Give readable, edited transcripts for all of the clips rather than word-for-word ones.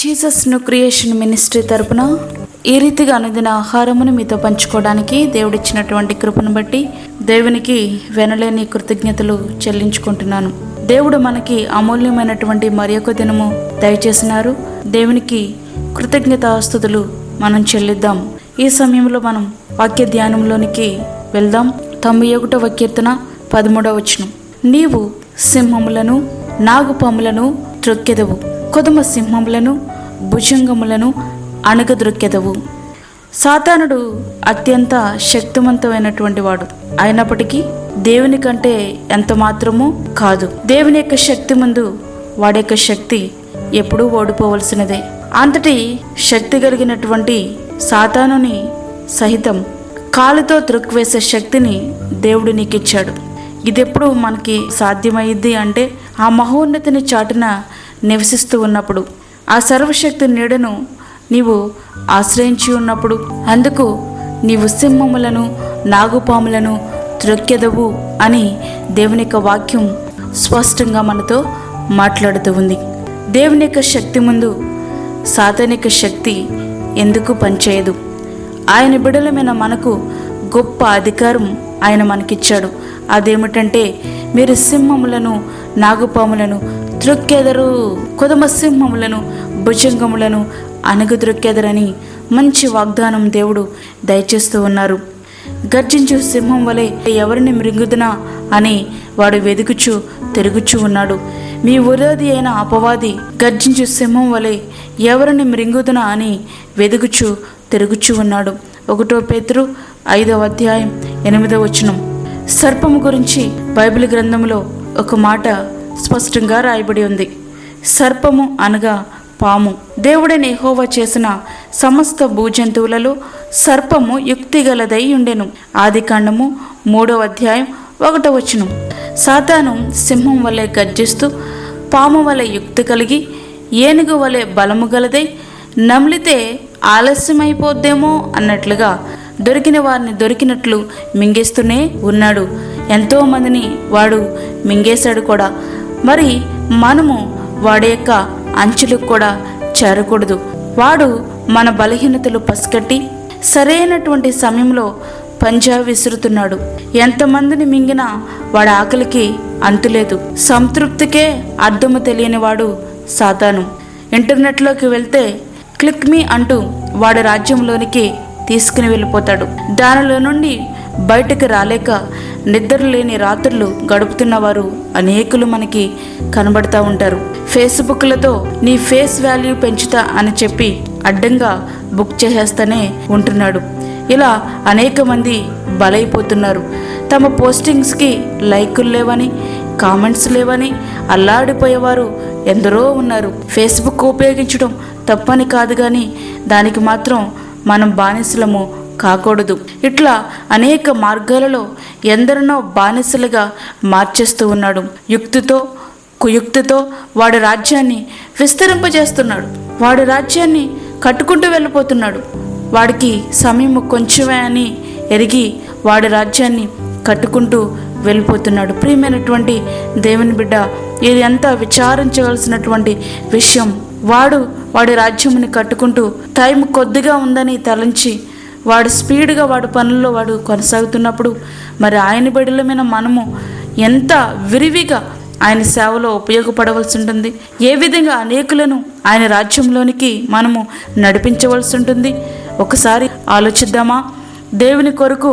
Jesus new creation ministry తరపున ఈ రీతిగా అనుదిన ఆహారమును మీతో పంచుకోవడానికి దేవుడిచ్చినటువంటి కృపను బట్టి దేవునికి వెనలేని కృతజ్ఞతలు చెల్లించుకుంటున్నాను. దేవుడు మనకి అమూల్యమైనటువంటి మరి ఒక దినము దయచేసినారు. దేవునికి కృతజ్ఞతాస్తుతులు మనం చెల్లిద్దాం. ఈ సమయంలో మనం వాక్య ధ్యానంలోనికి వెళ్దాం. 91వ కీర్తన 13వ వచనం. నీవు సింహములను నాగుపాములను త్రొక్కెదవు, కొదమ సింహములను భుజంగములను అణగద్రొక్కెదవు. సాతానుడు అత్యంత శక్తివంతమైనటువంటి వాడు అయినప్పటికీ దేవుని కంటే ఎంత మాత్రమూ కాదు. దేవుని యొక్క శక్తి ముందు వాడి యొక్క శక్తి ఎప్పుడూ ఓడిపోవలసినదే. అంతటి శక్తి కలిగినటువంటి సాతానుని సహితం కాలుతో త్రొక్కివేసే శక్తిని దేవుడు నీకిచ్చాడు. ఇదెప్పుడు మనకి సాధ్యమైద్ది అంటే ఆ మహోన్నతిని చాటున నివసిస్తూ ఉన్నప్పుడు, ఆ సర్వశక్తి నీడను నీవు ఆశ్రయించి ఉన్నప్పుడు, అందుకు నీవు సింహములను నాగుపాములను త్రొక్కెదవు అని దేవుని యొక్క వాక్యం స్పష్టంగా మనతో మాట్లాడుతూ ఉంది. దేవుని యొక్క శక్తి ముందు సాతానిక శక్తి ఎందుకు పనిచేయదు? ఆయన బిడలమైన మనకు గొప్ప అధికారం ఆయన మనకిచ్చాడు. అదేమిటంటే, మీరు సింహములను నాగుపాములను త్రొక్కెదరు, కొదమ సింహములను భుజంగములను అణగద్రొక్కెదరని మంచి వాగ్దానం దేవుడు దయచేస్తూ ఉన్నారు. గర్జించు సింహం వలె ఎవరిని మృంగుదునా అని వాడు వెదుకుచు తిరుగుచూ ఉన్నాడు. మీ విరోధి అయిన అపవాది గర్జించు సింహం వలె ఎవరిని మృంగుదునా అని వెదుకుచు తిరుగుచూ ఉన్నాడు. 1 పేతురు 5వ అధ్యాయం 8వ వచనం. సర్పము గురించి బైబిల్ గ్రంథంలో ఒక మాట స్పష్టంగా రాయబడి ఉంది. సర్పము అనగా పాము. దేవుడైన యెహోవా చేసిన సమస్త భూజంతువులలో సర్పము యుక్తిగలదై ఉండెను. ఆదికాండము 3వ అధ్యాయం 1వ వచనం. సాతాను సింహం వలె గర్జిస్తూ, పాము వలె యుక్తి కలిగి, ఏనుగు వలె బలము గలదై, నమిలితే ఆలస్యమైపోద్దేమో అన్నట్లుగా దొరికిన వారిని దొరికినట్లు మింగేస్తూనే ఉన్నాడు. ఎంతో మందిని వాడు మింగేశాడు కూడా. మరి మనము వాడి యొక్క అంచులకు కూడా చేరకూడదు. వాడు మన బలహీనతలు పసిగట్టి సరైనటువంటి సమయంలో పంజా విసురుతున్నాడు. ఎంతమందిని మింగినా వాడి ఆకలికి అంతులేదు. సంతృప్తికే అర్థము తెలియని వాడు సాతాను. ఇంటర్నెట్లోకి వెళ్తే క్లిక్ మీ అంటూ వాడి రాజ్యంలోనికి తీసుకుని వెళ్ళిపోతాడు. దానిలో నుండి బయటకు రాలేక నిద్రలేని రాత్రులు గడుపుతున్న వారు అనేకులు మనకి కనబడుతూ ఉంటారు. ఫేస్బుక్లతో నీ ఫేస్ వాల్యూ పెంచుతా అని చెప్పి అడ్డంగా బుక్ చేసేస్తూనే ఉంటున్నాడు. ఇలా అనేక మంది బలైపోతున్నారు. తమ పోస్టింగ్స్కి లైకులు లేవని, కామెంట్స్ లేవని అల్లాడిపోయేవారు ఎందరో ఉన్నారు. ఫేస్బుక్ ఉపయోగించడం తప్పని కాదు, కానీ దానికి మాత్రం మనం బానిసలము కాకూడదు. ఇట్లా అనేక మార్గాలలో ఎందరినో బానిసలుగా మార్చేస్తూ ఉన్నాడు. యుక్తితో కుయుక్తితో వాడి రాజ్యాన్ని విస్తరింపజేస్తున్నాడు. వాడి రాజ్యాన్ని కట్టుకుంటూ వెళ్ళిపోతున్నాడు. వాడికి సమయం కొంచెమే అని ఎరిగి వాడి రాజ్యాన్ని కట్టుకుంటూ వెళ్ళిపోతున్నాడు. ప్రియమైనటువంటి దేవుని బిడ్డ, ఇది ఎంత విచారించవలసినటువంటి విషయం. వాడి రాజ్యముని కట్టుకుంటూ టైం కొద్దిగా ఉందని తలంచి వాడు స్పీడ్గా వాడి పనుల్లో వాడు కొనసాగుతున్నప్పుడు, మరి ఆయన బిడ్డలమైన మనము ఎంత విరివిగా ఆయన సేవలో ఉపయోగపడవలసి ఉంటుంది, ఏ విధంగా అనేకులను ఆయన రాజ్యంలోనికి మనము నడిపించవలసి ఉంటుంది. ఒకసారి ఆలోచిద్దామా? దేవుని కొరకు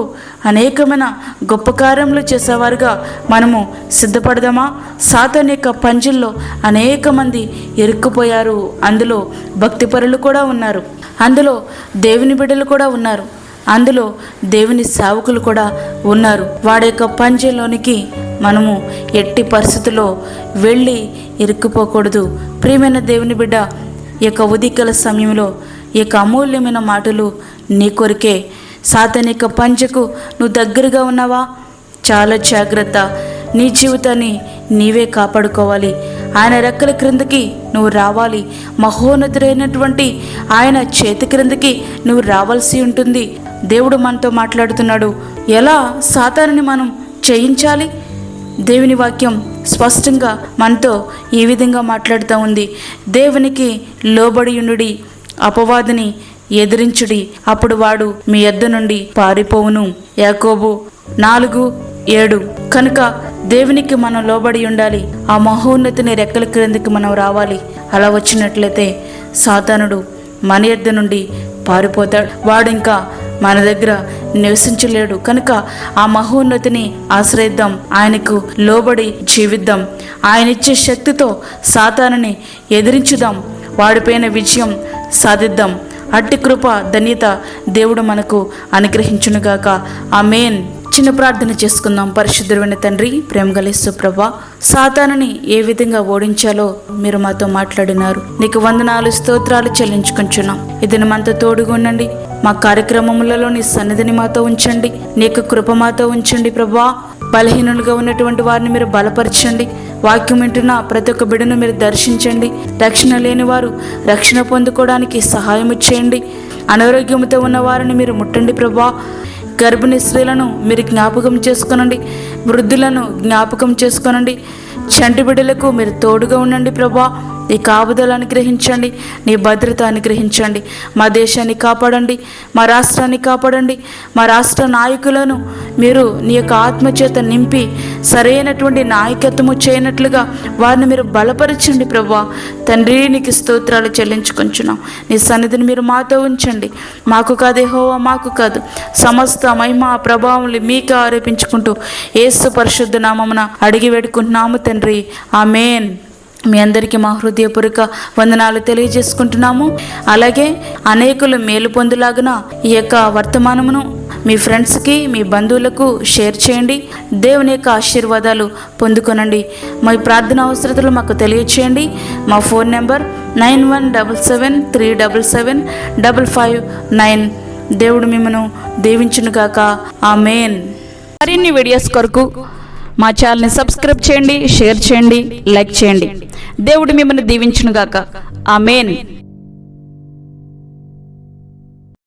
అనేకమైన గొప్ప కార్యములు చేసేవారుగా మనము సిద్ధపడదామా? సాతాను యొక్క పంజుల్లో అనేక మంది ఇరుక్కుపోయారు. అందులో భక్తిపరులు కూడా ఉన్నారు, అందులో దేవుని బిడ్డలు కూడా ఉన్నారు, అందులో దేవుని సేవకులు కూడా ఉన్నారు. వాడి యొక్క పంజంలోనికి మనము ఎట్టి పరిస్థితుల్లో వెళ్ళి ఇరుక్కుపోకూడదు. ప్రియమైన దేవుని బిడ్డ, ఈ యొక్క ఉదయకాల సమయంలో ఈ యొక్క అమూల్యమైన మాటలు నీ కొరికే. సాతాను యొక్క పంజకు నువ్వు దగ్గరగా ఉన్నావా? చాలా జాగ్రత్త. నీ జీవితాన్ని నీవే కాపాడుకోవాలి. ఆయన రెక్కల క్రిందకి నువ్వు రావాలి. మహోన్నతుడైనటువంటి ఆయన చేతి క్రిందకి నువ్వు రావాల్సి ఉంటుంది. దేవుడు మనతో మాట్లాడుతున్నాడు. ఎలా సాతానుని మనం జయించాలి? దేవుని వాక్యం స్పష్టంగా మనతో ఈ విధంగా మాట్లాడుతూ ఉంది. దేవునికి లోబడి ఉండుడి, అపవాదిని ఎదిరించుడి, అప్పుడు వాడు మీ యొద్ద నుండి పారిపోవును. యాకోబు 4:7. కనుక దేవునికి మనం లోబడి ఉండాలి. ఆ మహోన్నతిని రెక్కల క్రిందికి మనం రావాలి. అలా వచ్చినట్లయితే సాతానుడు మన యొద్ద నుండి పారిపోతాడు. వాడు ఇంకా మన దగ్గర నివసించలేడు. కనుక ఆ మహోన్నతిని ఆశ్రయిద్దాం, ఆయనకు లోబడి జీవిద్దాం. ఆయన ఇచ్చే శక్తితో సాతానుని ఎదిరించుదాం, వాడిపైన విజయం సాధిద్దాం. అట్టి కృప ధన్యత దేవుడు మనకు అనుగ్రహించునుగాక. ఆమేన్. చిన్న ప్రార్థన చేసుకుందాం. పరిశుద్ధుడైన తండ్రి, ప్రేమగల యేసు ప్రభువా, సాతానుని ఏ విధంగా ఓడించాలో మీరు మాతో మాట్లాడినారు. నీకు వందనాలు, స్తోత్రాలు చెల్లించుకుంటున్నాం. ఇది మనతో తోడుగా ఉండండి. మా కార్యక్రమములలో నీ సన్నిధిని మాతో ఉంచండి. నీకు కృప మాతో ఉంచండి ప్రభువా. బలహీనులుగా ఉన్నటువంటి వారిని మీరు బలపరచండి. వాక్యం వింటున్న ప్రతి ఒక్క బిడ్డను మీరు దర్శించండి. రక్షణ లేని వారు రక్షణ పొందుకోవడానికి సహాయం చేయండి. అనారోగ్యంతో ఉన్న వారిని మీరు ముట్టండి ప్రభువా. గర్భిణీ స్త్రీలను మీరు జ్ఞాపకం చేసుకొనండి. వృద్ధులను జ్ఞాపకం చేసుకొనండి. చంటి బిడ్డలకు మీరు తోడుగా ఉండండి ప్రభా. నీ కాపుదల అనుగ్రహించండి, నీ భద్రత అనుగ్రహించండి. మా దేశాన్ని కాపాడండి, మా రాష్ట్రాన్ని కాపాడండి. మా రాష్ట్ర నాయకులను మీరు నీ యొక్క ఆత్మచేత నింపి సరైనటువంటి నాయకత్వము చేయనట్లుగా వారిని మీరు బలపరచండి ప్రభా. తండ్రి, నీకు స్తోత్రాలు చెల్లించుకొంచున్నాం. నీ సన్నిధిని మీరు మాతో ఉంచండి. మాకు కాదు యెహోవా, మాకు కాదు, సమస్త మహిమ ప్రభావములు మీకే ఆరోపించుకుంటూ యేసు పరిశుద్ధ నామమున అడిగి వేడుకుంటున్నాము తండ్రి. ఆమేన్. మీ అందరికీ మా హృదయపూర్వక వందనాలు తెలియజేసుకుంటున్నాము. అలాగే అనేకులు మేలు పొందులాగున ఈ యొక్క వర్తమానమును మీ ఫ్రెండ్స్కి, మీ బంధువులకు షేర్ చేయండి. దేవుని యొక్క ఆశీర్వాదాలు పొందుకొనండి. మా ప్రార్థన అవసరతలు మాకు తెలియచేయండి. మా ఫోన్ నెంబర్ 9177377559. దేవుడు మిమ్మను దీవించునుగాక. ఆమేన్. మరిన్ని వీడియోస్ కొరకు మా ఛానల్ని సబ్స్క్రైబ్ చేయండి, షేర్ చేయండి, లైక్ చేయండి. దేవుడు మిమ్మల్ని దీవించునుగాక. ఆమేన్.